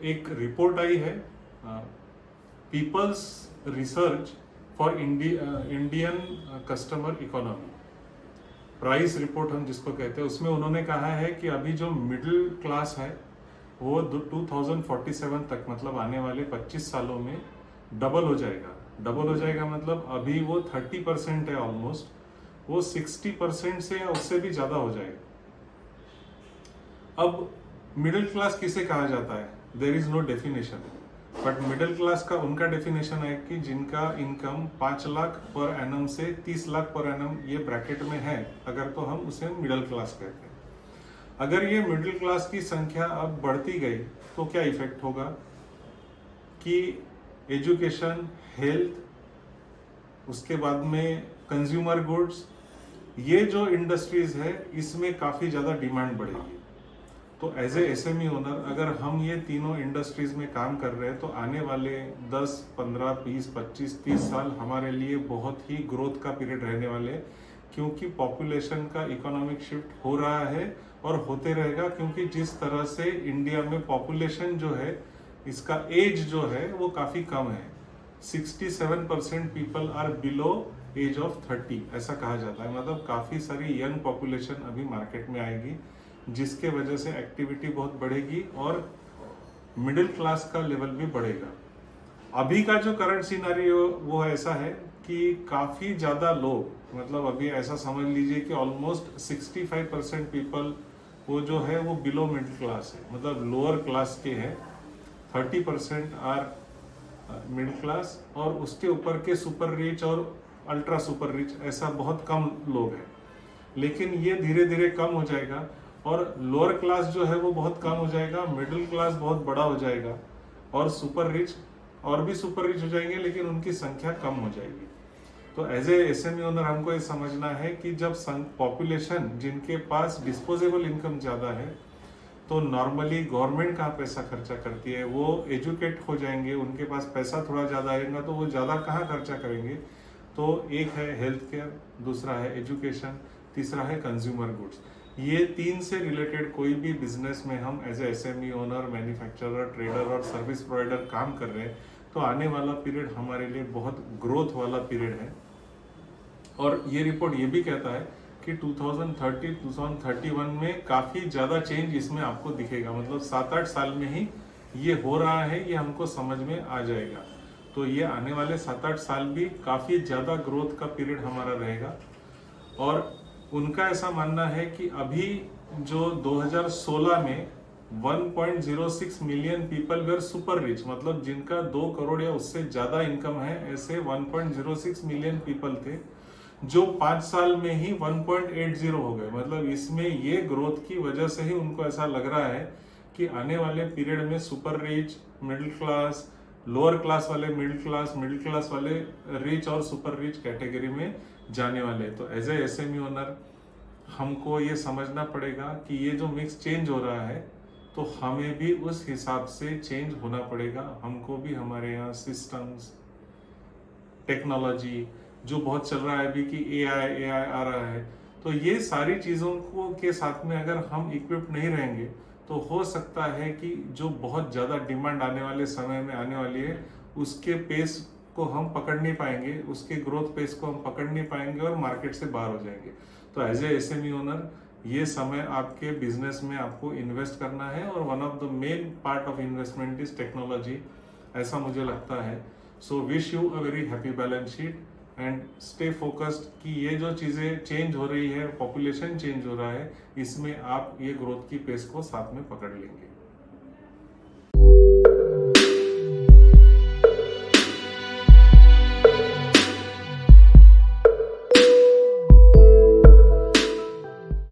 एक रिपोर्ट आई है people's research for Indian customer economy, price report हम जिसको कहते हैं, उसमें उन्होंने कहा है कि अभी जो मिडिल क्लास है वो 2047 तक मतलब आने वाले 25 सालों में डबल हो जाएगा। डबल हो जाएगा मतलब अभी वो 30% है ऑलमोस्ट, वो 60% से या उससे भी ज़्यादा हो जाएगा। अब मिडिल क्लास किसे कहा जाता है? There is no definition, but middle class का उनका डेफिनेशन है कि जिनका इनकम 5 लाख पर एनम से 30 लाख पर एनम ये ब्रैकेट में है, अगर तो हम उसे मिडिल क्लास कहते हैं। अगर ये मिडिल क्लास की संख्या अब बढ़ती गई तो क्या इफेक्ट होगा कि एजुकेशन, हेल्थ, उसके बाद में कंज्यूमर गुड्स, ये जो इंडस्ट्रीज है इसमें काफ़ी ज़्यादा डिमांड बढ़ेगी। तो एज ए एसएमई ओनर अगर हम ये तीनों इंडस्ट्रीज में काम कर रहे हैं तो आने वाले 10, 15, 20, 25, 30 साल हमारे लिए बहुत ही ग्रोथ का पीरियड रहने वाले हैं, क्योंकि पॉपुलेशन का इकोनॉमिक शिफ्ट हो रहा है और होते रहेगा, क्योंकि जिस तरह से इंडिया में पॉपुलेशन जो है इसका एज जो है वो काफ़ी कम है। 67% people are below age of 30 ऐसा कहा जाता है, मतलब काफ़ी सारी यंग पॉपुलेशन अभी मार्केट में आएगी, जिसके वजह से एक्टिविटी बहुत बढ़ेगी और मिडिल क्लास का लेवल भी बढ़ेगा। अभी का जो करंट सिनारियो वो ऐसा है कि काफ़ी ज़्यादा लोग, मतलब अभी ऐसा समझ लीजिए कि ऑलमोस्ट 65% पीपल वो जो है वो बिलो मिडिल क्लास है, मतलब लोअर क्लास के हैं। 30% आर मिडिल क्लास और उसके ऊपर के सुपर रिच और अल्ट्रा सुपर रिच, ऐसा बहुत कम लोग हैं। लेकिन ये धीरे धीरे कम हो जाएगा और लोअर क्लास जो है वो बहुत कम हो जाएगा, मिडिल क्लास बहुत बड़ा हो जाएगा और सुपर रिच और भी सुपर रिच हो जाएंगे, लेकिन उनकी संख्या कम हो जाएगी। तो एज ए एसएमई ओनर हमको ये समझना है कि जब पॉपुलेशन जिनके पास डिस्पोजेबल इनकम ज़्यादा है तो नॉर्मली गवर्नमेंट कहाँ पैसा खर्चा करती है, वो एजुकेट हो जाएंगे, उनके पास पैसा थोड़ा ज़्यादा आएगा तो वो ज़्यादा कहाँ खर्चा करेंगे। तो एक है हेल्थ केयर, दूसरा है एजुकेशन, तीसरा है कंज्यूमर गुड्स। ये 3 से रिलेटेड कोई भी बिजनेस में हम as a SME owner, manufacturer, trader और सर्विस प्रोवाइडर काम कर रहे हैं तो आने वाला पीरियड हमारे लिए बहुत ग्रोथ वाला पीरियड है। और ये रिपोर्ट ये भी कहता है कि 2030, 2031 में काफ़ी ज़्यादा चेंज इसमें आपको दिखेगा, मतलब 7-8 साल में ही ये हो रहा है, ये हमको समझ में आ जाएगा। तो ये आने वाले 7-8 साल भी काफ़ी ज़्यादा ग्रोथ का पीरियड हमारा रहेगा। और उनका ऐसा मानना है कि अभी जो 2016 में 1.06 million people were super rich, मतलब जिनका 2 करोड़ या उससे ज़्यादा इनकम है, ऐसे 1.06 मिलियन पीपल थे जो 5 साल में ही 1.80 हो गए। मतलब इसमें ये ग्रोथ की वजह से ही उनको ऐसा लग रहा है कि आने वाले पीरियड में super rich, middle class, lower class वाले मिडिल क्लास वाले रिच और सुपर रिच कैटेगरी में जाने वाले। तो एज ए एसएमई ओनर हमको ये समझना पड़ेगा कि ये जो मिक्स चेंज हो रहा है तो हमें भी उस हिसाब से चेंज होना पड़ेगा। हमको भी हमारे यहाँ सिस्टम्स, टेक्नोलॉजी जो बहुत चल रहा है अभी कि एआई आ रहा है, तो ये सारी चीज़ों को के साथ में अगर हम इक्विप नहीं रहेंगे तो हो सकता है कि जो बहुत ज़्यादा डिमांड आने वाले समय में आने वाली है उसके पेस को हम पकड़ नहीं पाएंगे, उसके ग्रोथ पेस को हम पकड़ नहीं पाएंगे और मार्केट से बाहर हो जाएंगे। तो एज ए एसएमई ओनर ये समय आपके बिजनेस में आपको इन्वेस्ट करना है और one of the main part of investment is technology, ऐसा मुझे लगता है। So wish you a very happy balance sheet and stay focused कि ये जो चीज़ें चेंज हो रही है, पॉपुलेशन चेंज हो रहा है, इसमें आप ये ग्रोथ की पेस को साथ में पकड़ लेंगे।